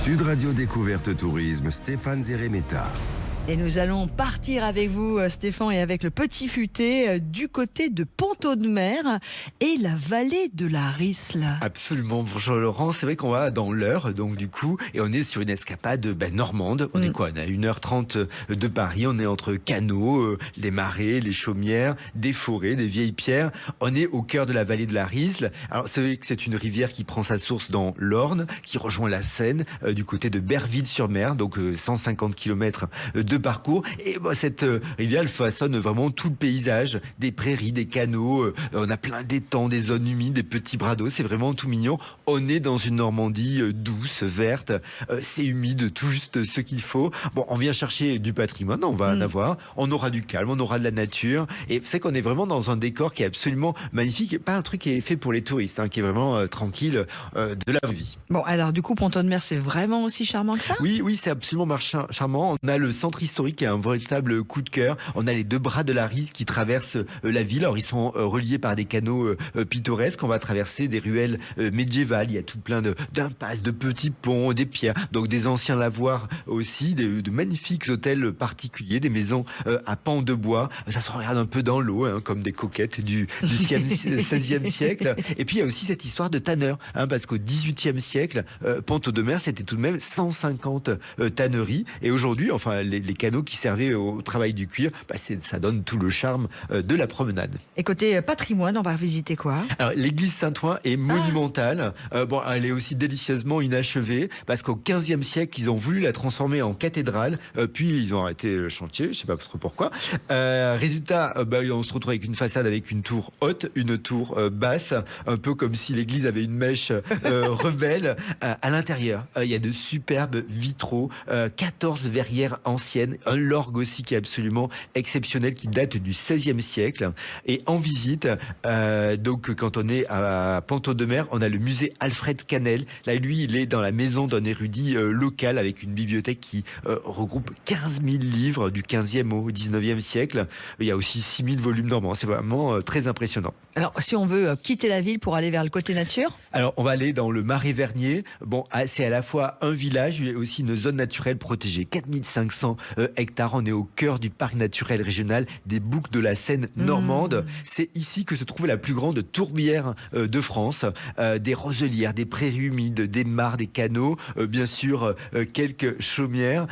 Sud Radio Découverte Tourisme, Stéphane Zeremeta. Et nous allons partir avec vous, Stéphane, et avec le Petit Futé, du côté de Pont-Audemer et la vallée de la Risle. Absolument, bonjour Laurent. C'est vrai qu'on va dans l'Eure, donc du coup, et on est sur une escapade normande. On est quoi? On est à 1h30 de Paris, on est entre canaux, les marais, les chaumières, des forêts, des vieilles pierres. On est au cœur de la vallée de la Risle. Alors c'est vrai que c'est une rivière qui prend sa source dans l'Orne, qui rejoint la Seine, du côté de Berville-sur-Mer, donc 150 km de parcours. Et cette rivière, elle façonne vraiment tout le paysage, des prairies, des canaux, on a plein d'étangs, des zones humides, des petits bras d'eau, c'est vraiment tout mignon. On est dans une Normandie douce, verte, c'est humide, tout juste ce qu'il faut. Bon, on vient chercher du patrimoine, on va en avoir, on aura du calme, on aura de la nature, et c'est qu'on est vraiment dans un décor qui est absolument magnifique, pas un truc qui est fait pour les touristes, qui est vraiment tranquille, de la vie. Bon, alors du coup, Pont-Audemer, c'est vraiment aussi charmant que ça? Oui, c'est absolument charmant. On a le centre historique qui est un véritable coup de cœur. On a les deux bras de la Risle qui traversent la ville. Alors, ils sont reliés par des canaux pittoresques. On va traverser des ruelles médiévales. Il y a tout plein d'impasses, de petits ponts, des pierres. Donc, des anciens lavoirs aussi, de magnifiques hôtels particuliers, des maisons à pans de bois. Ça se regarde un peu dans l'eau, comme des coquettes du XVIe siècle. Et puis, il y a aussi cette histoire de tanneurs, parce qu'au XVIIIe siècle, Pont-Audemer, c'était tout de même 150 tanneries. Et aujourd'hui, enfin, les canaux qui servaient au travail du cuir, ça donne tout le charme de la promenade. Et côté patrimoine, on va visiter quoi? Alors, l'église Saint-Ouen est monumentale. Elle est aussi délicieusement inachevée parce qu'au XVe siècle, ils ont voulu la transformer en cathédrale, puis ils ont arrêté le chantier, je sais pas trop pourquoi. Résultat, on se retrouve avec une façade avec une tour haute, une tour basse, un peu comme si l'église avait une mèche rebelle. À l'intérieur, il y a de superbes vitraux, 14 verrières anciennes, un l'orgue aussi qui est absolument exceptionnel, qui date du XVIe siècle. Et en visite, donc quand on est à Pont-Audemer, on a le musée Alfred Canel. Là, lui, il est dans la maison d'un érudit local avec une bibliothèque qui regroupe 15 000 livres du 15e au 19e siècle. Il y a aussi 6 000 volumes normands. C'est vraiment très impressionnant. Alors, si on veut quitter la ville pour aller vers le côté nature? Alors, on va aller dans le Marais Vernier. Bon, c'est à la fois un village et aussi une zone naturelle protégée. 4500 hectares. On est au cœur du parc naturel régional des Boucles de la Seine normande. C'est ici que se trouve la plus grande tourbière de France. Des roselières, des prairies humides, des mares, des canaux, bien sûr quelques chaumières.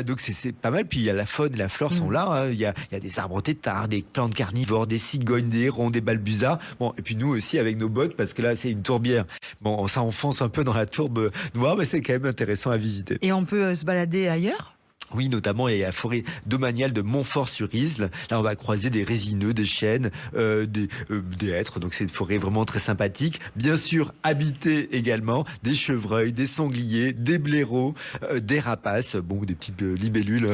Donc c'est pas mal. Puis il y a la faune et la flore sont là. Il y a des arbres têtards, des plantes carnivores, des cigognes, des hérons, des balbuzards. Bon, et puis nous aussi avec nos bottes, parce que là c'est une tourbière. Bon, ça enfonce un peu dans la tourbe noire, mais c'est quand même intéressant à visiter. Et on peut se balader ailleurs? Oui, notamment il y a la forêt domaniale de Montfort-sur-Isle. Là, on va croiser des résineux, des chênes, des hêtres. Donc, c'est une forêt vraiment très sympathique. Bien sûr, habitée également, des chevreuils, des sangliers, des blaireaux, des rapaces, des petites libellules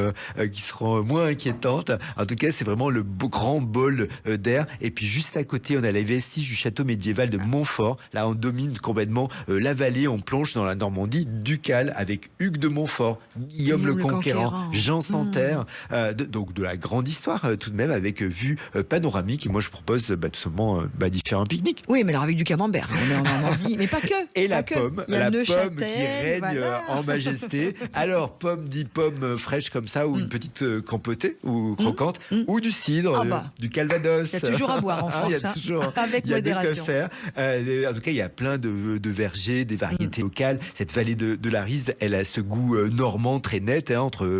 qui seront moins inquiétantes. En tout cas, c'est vraiment le grand bol d'air. Et puis, juste à côté, on a les vestiges du château médiéval de Montfort. Là, on domine complètement la vallée. On plonge dans la Normandie ducale avec Hugues de Montfort, Guillaume le Conquérant, Jean Santerre, donc de la grande histoire tout de même, avec vue panoramique. Et moi je propose tout simplement d'y faire un pique-nique. Oui, mais alors avec du camembert, on est en Normandie, mais pas que. Et pas la que. pomme, qui règne en majesté. Alors pomme dit pomme fraîche comme ça, ou une petite compotée ou croquante, ou du cidre, du calvados. Il y a toujours à boire en France, il y a toujours, avec modération. De quoi faire. En tout cas, il y a plein de vergers, des variétés locales. Cette vallée de la Risle, elle a ce goût normand très net, entre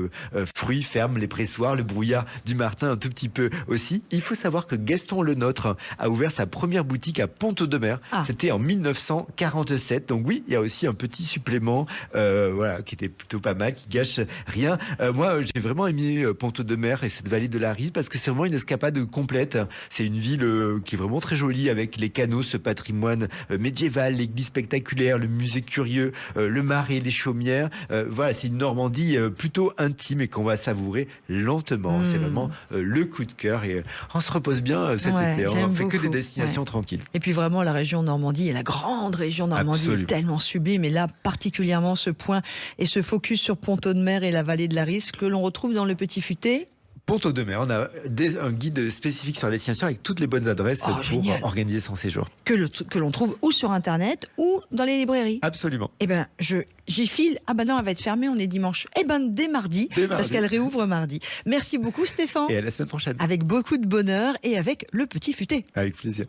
fruits, fermes, les pressoirs, le brouillard du Martin un tout petit peu aussi. Il faut savoir que Gaston Lenôtre a ouvert sa première boutique à Pont-Audemer. C'était en 1947. Donc oui, il y a aussi un petit supplément qui était plutôt pas mal, qui gâche rien. Moi, j'ai vraiment aimé Pont-Audemer et cette vallée de la Risle parce que c'est vraiment une escapade complète. C'est une ville qui est vraiment très jolie avec les canaux, ce patrimoine médiéval, l'église spectaculaire, le musée curieux, le marais, les chaumières. C'est une Normandie plutôt intime et qu'on va savourer lentement. C'est vraiment le coup de cœur et on se repose bien cet été. On ne fait que des destinations tranquilles. Et puis vraiment la région Normandie et la grande région Normandie est tellement sublime. Et là particulièrement ce point et ce focus sur Pont-Audemer et la vallée de la Risle que l'on retrouve dans le Petit Futé. Pont-Audemer, on a un guide spécifique sur la destination avec toutes les bonnes adresses pour génial. organiser son séjour. Que l'on trouve ou sur Internet ou dans les librairies. Absolument. Eh ben, j'y file. Ah ben non, elle va être fermée, on est dimanche. Eh ben, dès mardi, parce qu'elle réouvre mardi. Merci beaucoup Stéphane. Et à la semaine prochaine. Avec beaucoup de bonheur et avec le petit futé. Avec plaisir.